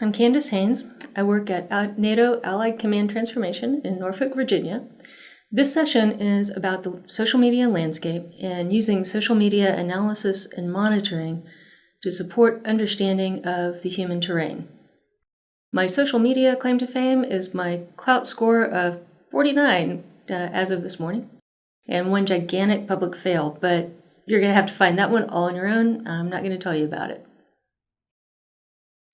I'm Candace Haynes. I work at Nato Allied Command Transformation in Norfolk, Virginia. This session is about the social media landscape and using social media analysis and monitoring to support understanding of the human terrain. My social media claim to fame is my clout score of 49 as of this morning, and one gigantic public fail, but you're going to have to find that one all on your own. I'm not going to tell you about it.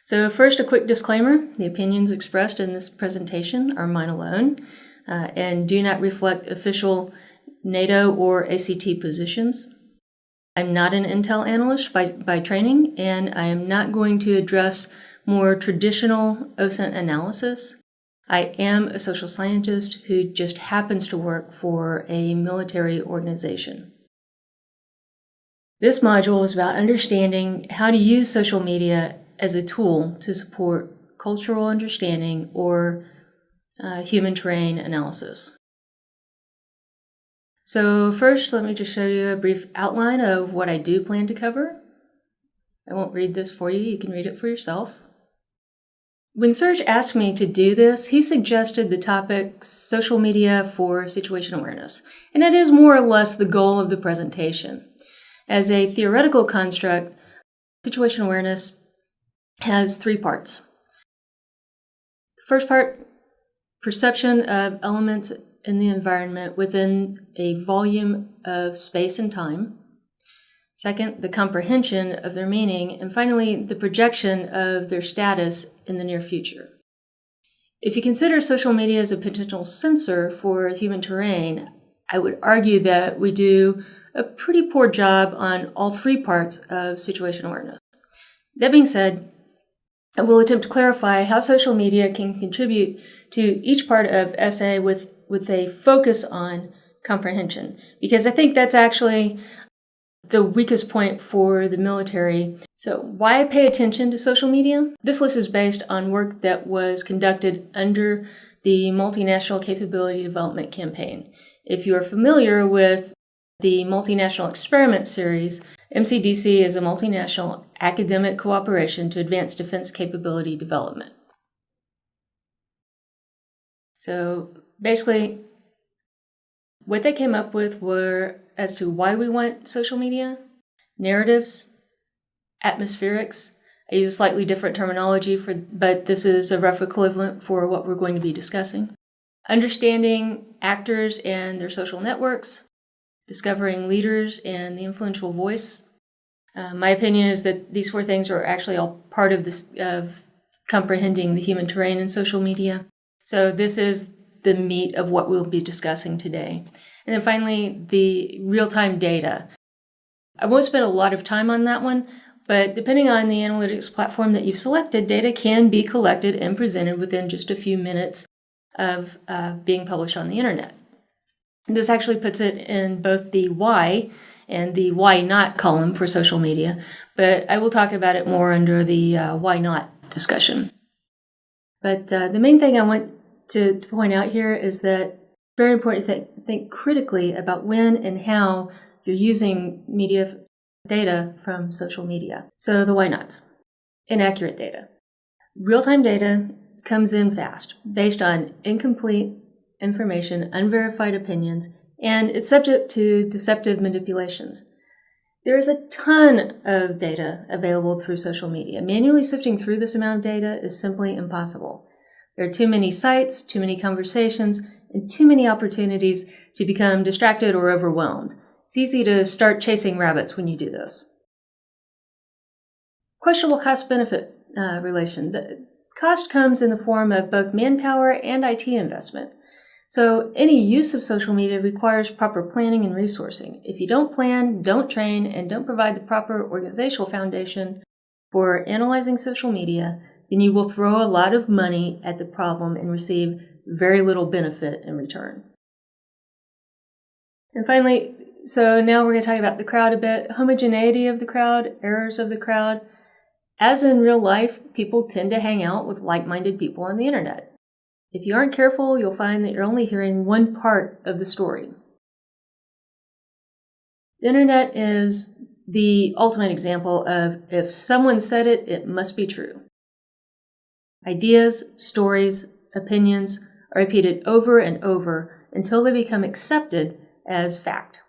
So first, a quick disclaimer. The opinions expressed in this presentation are mine alone and do not reflect official NATO or ACT positions. I'm not an intel analyst by training, and I am not going to address more traditional OSINT analysis. I am a social scientist who just happens to work for a military organization. This module is about understanding how to use social media as a tool to support cultural understanding or human terrain analysis. So first, let me just show you a brief outline of what I do plan to cover. I won't read this for you. You can read it for yourself. When Serge asked me to do this, he suggested the topic social media for situation awareness, and it is more or less the goal of the presentation. As a theoretical construct, situation awareness has three parts. The first part, perception of elements in the environment within a volume of space and time. Second, the comprehension of their meaning. And finally, the projection of their status in the near future. If you consider social media as a potential sensor for human terrain, I would argue that we do a pretty poor job on all three parts of situation awareness. That being said, I will attempt to clarify how social media can contribute to each part of SA with a focus on comprehension, because I think that's actually the weakest point for the military. So why pay attention to social media? This list is based on work that was conducted under the Multinational Capability Development Campaign. If you are familiar with the Multinational Experiment Series, MCDC is a multinational academic cooperation to advance defense capability development. So basically, what they came up with were as to why we want social media, narratives, atmospherics. I use a slightly different terminology but this is a rough equivalent for what we're going to be discussing. Understanding actors and their social networks, discovering leaders and the influential voice. My opinion is that these four things are actually all part of this of comprehending the human terrain in social media. So this is the meat of what we'll be discussing today. And then finally, the real-time data. I won't spend a lot of time on that one, but depending on the analytics platform that you've selected, data can be collected and presented within just a few minutes of being published on the internet. This actually puts it in both the why and the why not column for social media, but I will talk about it more under the why not discussion. But the main thing I want to point out here is that it's very important to think critically about when and how you're using media data from social media. So the why nots. Inaccurate data. Real-time data comes in fast, based on incomplete information, unverified opinions, and it's subject to deceptive manipulations. There is a ton of data available through social media. Manually sifting through this amount of data is simply impossible. There are too many sites, too many conversations, and too many opportunities to become distracted or overwhelmed. It's easy to start chasing rabbits when you do this. Questionable cost-benefit relation. The cost comes in the form of both manpower and IT investment. So any use of social media requires proper planning and resourcing. If you don't plan, don't train, and don't provide the proper organizational foundation for analyzing social media, then you will throw a lot of money at the problem and receive very little benefit in return. And finally, so now we're going to talk about the crowd a bit. Homogeneity of the crowd, errors of the crowd. As in real life, people tend to hang out with like-minded people on the internet. If you aren't careful, you'll find that you're only hearing one part of the story. The internet is the ultimate example of if someone said it, it must be true. Ideas, stories, opinions are repeated over and over until they become accepted as fact.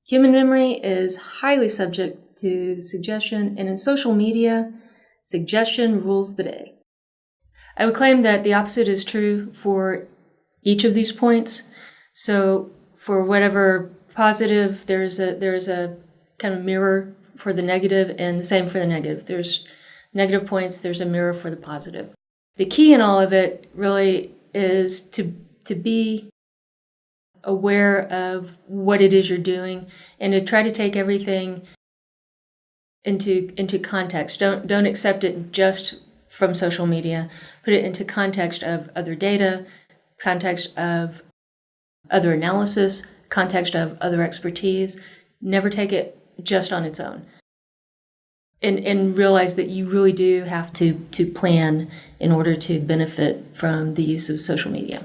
Human memory is highly subject to suggestion, and in social media, suggestion rules the day. I would claim that the opposite is true for each of these points. So for whatever positive, there's a kind of mirror for the negative, and the same for the negative. There's negative points, there's a mirror for the positive. The key in all of it really is to be aware of what it is you're doing and to try to take everything into context. Don't accept it just from social media. Put it into context of other data, context of other analysis, context of other expertise. Never take it just on its own. And realize that you really do have to plan in order to benefit from the use of social media.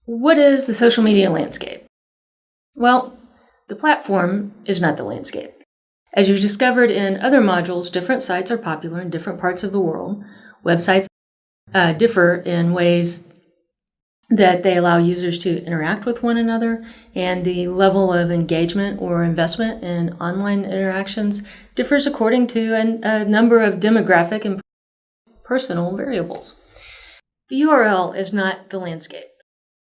What is the social media landscape? Well, the platform is not the landscape. As you've discovered in other modules, different sites are popular in different parts of the world. Websites differ in ways that they allow users to interact with one another, and the level of engagement or investment in online interactions differs according to a number of demographic and personal variables. The URL is not the landscape.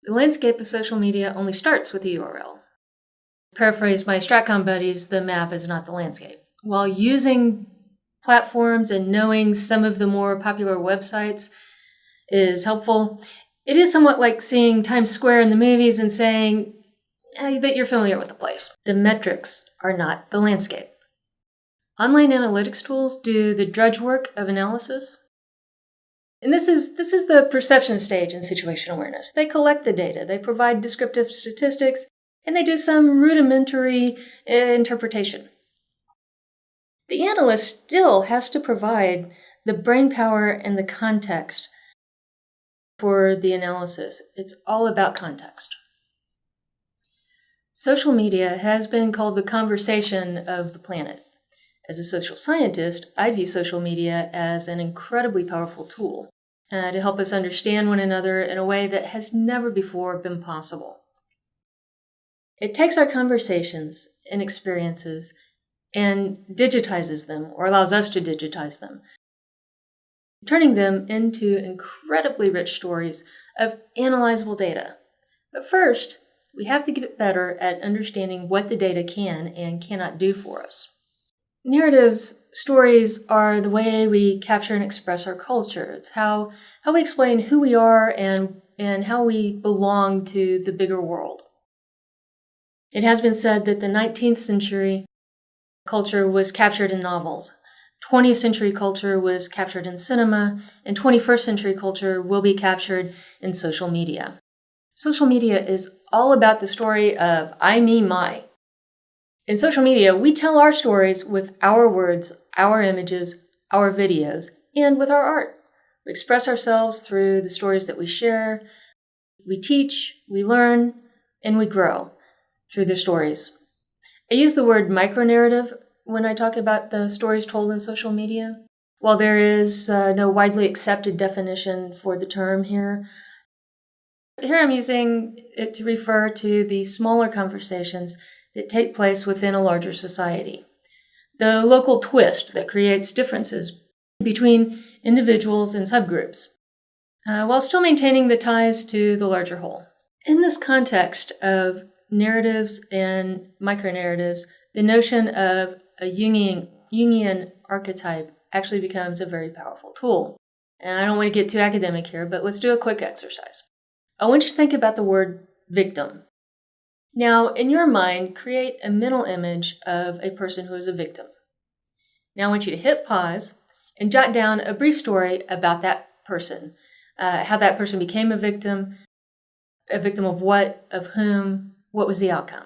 The landscape of social media only starts with the URL. Paraphrase my StratCom buddies, the map is not the landscape. While using platforms and knowing some of the more popular websites is helpful, it is somewhat like seeing Times Square in the movies and saying that you're familiar with the place. The metrics are not the landscape. Online analytics tools do the drudge work of analysis. And this is the perception stage in situational awareness. They collect the data, they provide descriptive statistics, and they do some rudimentary interpretation. The analyst still has to provide the brainpower and the context for the analysis. It's all about context. Social media has been called the conversation of the planet. As a social scientist, I view social media as an incredibly powerful tool to help us understand one another in a way that has never before been possible. It takes our conversations and experiences and digitizes them, or allows us to digitize them, turning them into incredibly rich stories of analyzable data. But first, we have to get better at understanding what the data can and cannot do for us. Narratives, stories, are the way we capture and express our culture. It's how we explain who we are and how we belong to the bigger world. It has been said that the 19th century culture was captured in novels. 20th century culture was captured in cinema, and 21st century culture will be captured in social media. Social media is all about the story of I, me, my. In social media, we tell our stories with our words, our images, our videos, and with our art. We express ourselves through the stories that we share. We teach, we learn, and we grow through the stories. I use the word micronarrative when I talk about the stories told in social media. While there is no widely accepted definition for the term here I'm using it to refer to the smaller conversations that take place within a larger society. The local twist that creates differences between individuals and subgroups, while still maintaining the ties to the larger whole. In this context of narratives and micronarratives, the notion of a Jungian archetype actually becomes a very powerful tool. And I don't want to get too academic here, but let's do a quick exercise. I want you to think about the word victim. Now, in your mind, create a mental image of a person who is a victim. Now I want you to hit pause and jot down a brief story about that person, how that person became a victim of what, of whom, what was the outcome.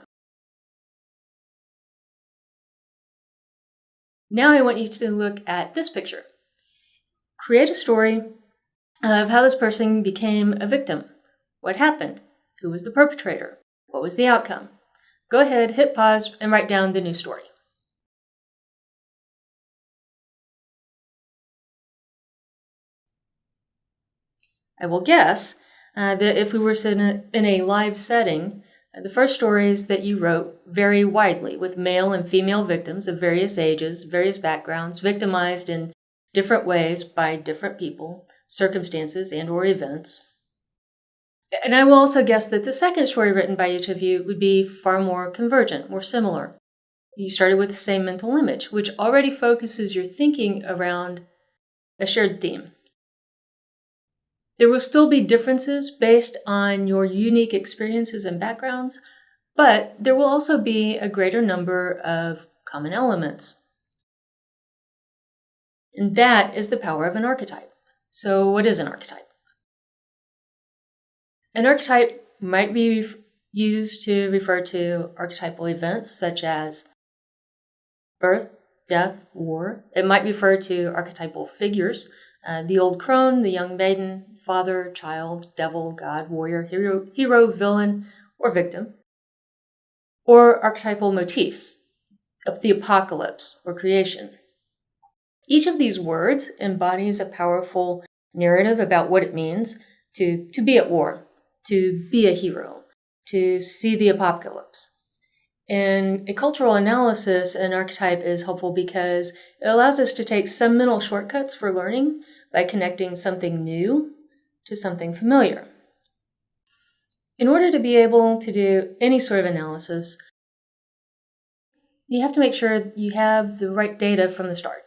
Now I want you to look at this picture. Create a story of how this person became a victim. What happened? Who was the perpetrator? What was the outcome? Go ahead, hit pause, and write down the new story. I will guess that if we were in a live setting, the first stories that you wrote vary widely, with male and female victims of various ages, various backgrounds, victimized in different ways by different people, circumstances, and or events. And I will also guess that the second story written by each of you would be far more convergent, more similar. You started with the same mental image, which already focuses your thinking around a shared theme. There will still be differences based on your unique experiences and backgrounds, but there will also be a greater number of common elements. And that is the power of an archetype. So what is an archetype? An archetype might be used to refer to archetypal events such as birth, death, war. It might refer to archetypal figures, the old crone, the young maiden, father, child, devil, god, warrior, hero, villain, or victim. Or archetypal motifs of the apocalypse or creation. Each of these words embodies a powerful narrative about what it means to be at war, to be a hero, to see the apocalypse. In a cultural analysis, an archetype is helpful because it allows us to take some mental shortcuts for learning by connecting something new to something familiar. In order to be able to do any sort of analysis, you have to make sure you have the right data from the start.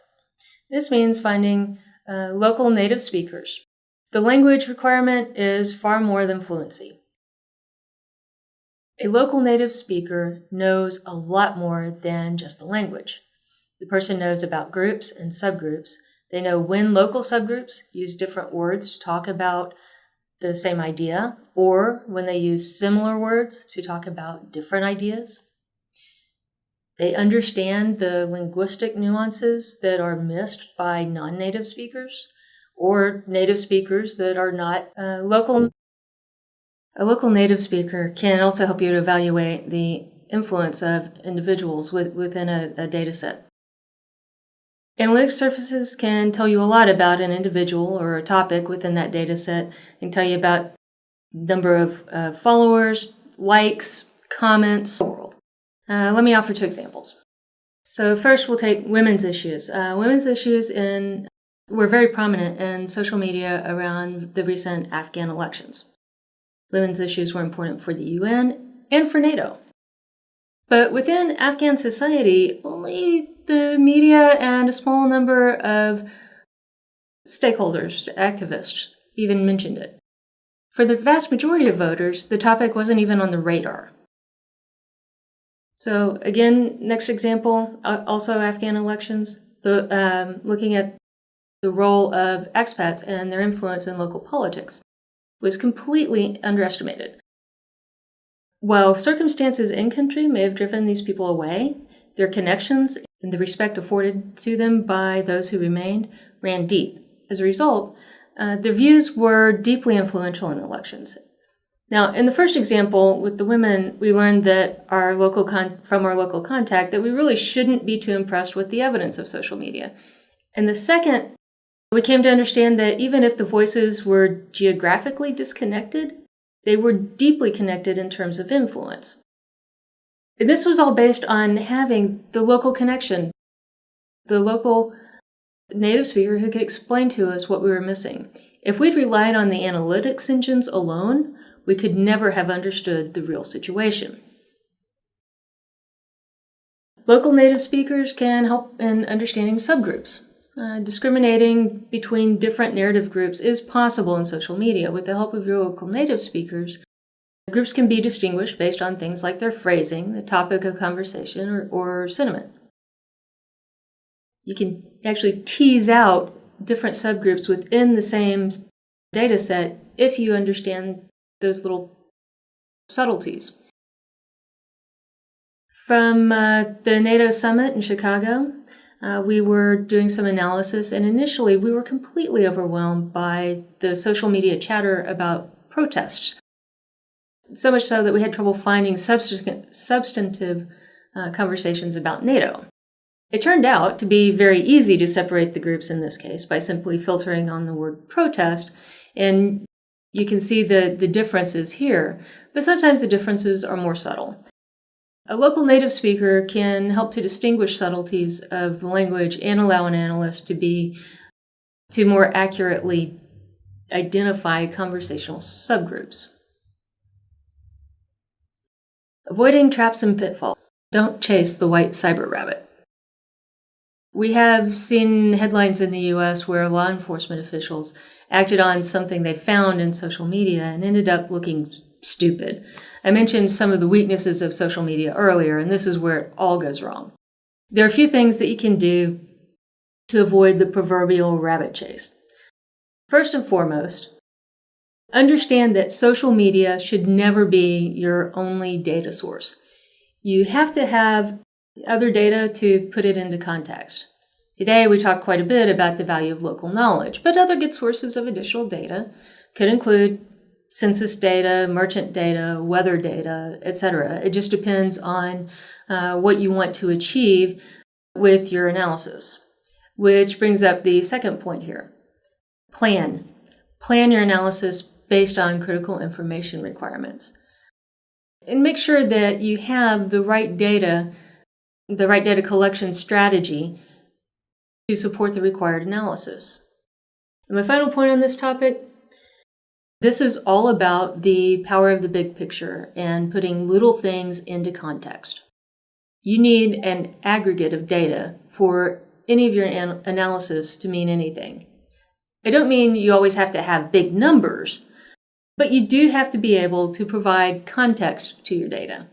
This means finding local native speakers. The language requirement is far more than fluency. A local native speaker knows a lot more than just the language. The person knows about groups and subgroups. They know when local subgroups use different words to talk about the same idea, or when they use similar words to talk about different ideas. They understand the linguistic nuances that are missed by non-native speakers or native speakers that are not local. A local native speaker can also help you to evaluate the influence of individuals within a data set. Analytic surfaces can tell you a lot about an individual or a topic within that data set. It can tell you about number of followers, likes, comments, world. Let me offer two examples. So first we'll take women's issues. Women's issues were very prominent in social media around the recent Afghan elections. Women's issues were important for the UN and for NATO. But within Afghan society, only the media and a small number of stakeholders, activists, even mentioned it. For the vast majority of voters, the topic wasn't even on the radar. So again, next example, also Afghan elections, looking at the role of expats and their influence in local politics was completely underestimated. While circumstances in country may have driven these people away, their connections and the respect afforded to them by those who remained ran deep. As a result, their views were deeply influential in elections. Now, in the first example with the women, we learned that from our local contact that we really shouldn't be too impressed with the evidence of social media. And the second, we came to understand that even if the voices were geographically disconnected, they were deeply connected in terms of influence. And this was all based on having the local connection, the local native speaker who could explain to us what we were missing. If we'd relied on the analytics engines alone, we could never have understood the real situation. Local native speakers can help in understanding subgroups. Discriminating between different narrative groups is possible in social media. With the help of your local native speakers, groups can be distinguished based on things like their phrasing, the topic of conversation, or sentiment. You can actually tease out different subgroups within the same data set if you understand those little subtleties. From the NATO summit in Chicago, we were doing some analysis, and initially we were completely overwhelmed by the social media chatter about protests. So much so that we had trouble finding substantive conversations about NATO. It turned out to be very easy to separate the groups in this case by simply filtering on the word protest, and You can see the differences here, but sometimes the differences are more subtle. A local native speaker can help to distinguish subtleties of the language and allow an analyst to more accurately identify conversational subgroups. Avoiding traps and pitfalls. Don't chase the white cyber rabbit. We have seen headlines in the US where law enforcement officials acted on something they found in social media and ended up looking stupid. I mentioned some of the weaknesses of social media earlier, and this is where it all goes wrong. There are a few things that you can do to avoid the proverbial rabbit chase. First and foremost, understand that social media should never be your only data source. You have to have other data to put it into context. Today, we talked quite a bit about the value of local knowledge, but other good sources of additional data could include census data, merchant data, weather data, etc. It just depends on what you want to achieve with your analysis, which brings up the second point here. Plan your analysis based on critical information requirements. And make sure that you have the right data collection strategy to support the required analysis. And my final point on this topic, this is all about the power of the big picture and putting little things into context. You need an aggregate of data for any of your analysis to mean anything. I don't mean you always have to have big numbers, but you do have to be able to provide context to your data.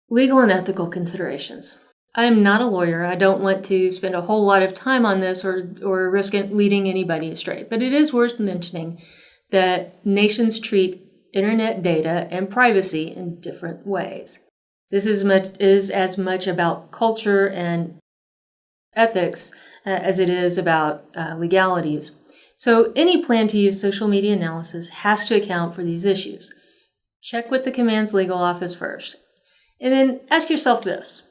Legal and ethical considerations. I am not a lawyer. I don't want to spend a whole lot of time on this or risk leading anybody astray, but it is worth mentioning that nations treat internet data and privacy in different ways. This is as much about culture and ethics as it is about legalities. So any plan to use social media analysis has to account for these issues. Check with the Command's legal office first. And then ask yourself this.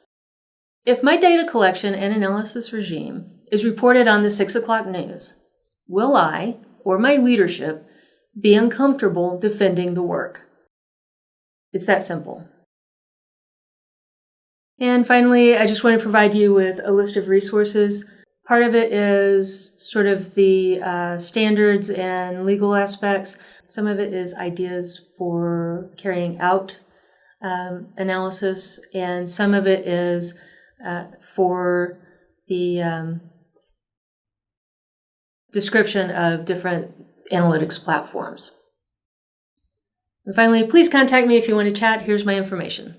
If my data collection and analysis regime is reported on the 6 o'clock news, will I, or my leadership, be uncomfortable defending the work? It's that simple. And finally, I just want to provide you with a list of resources. Part of it is sort of the standards and legal aspects. Some of it is ideas for carrying out analysis, and some of it is for the description of different analytics platforms. And finally, please contact me if you want to chat. Here's my information.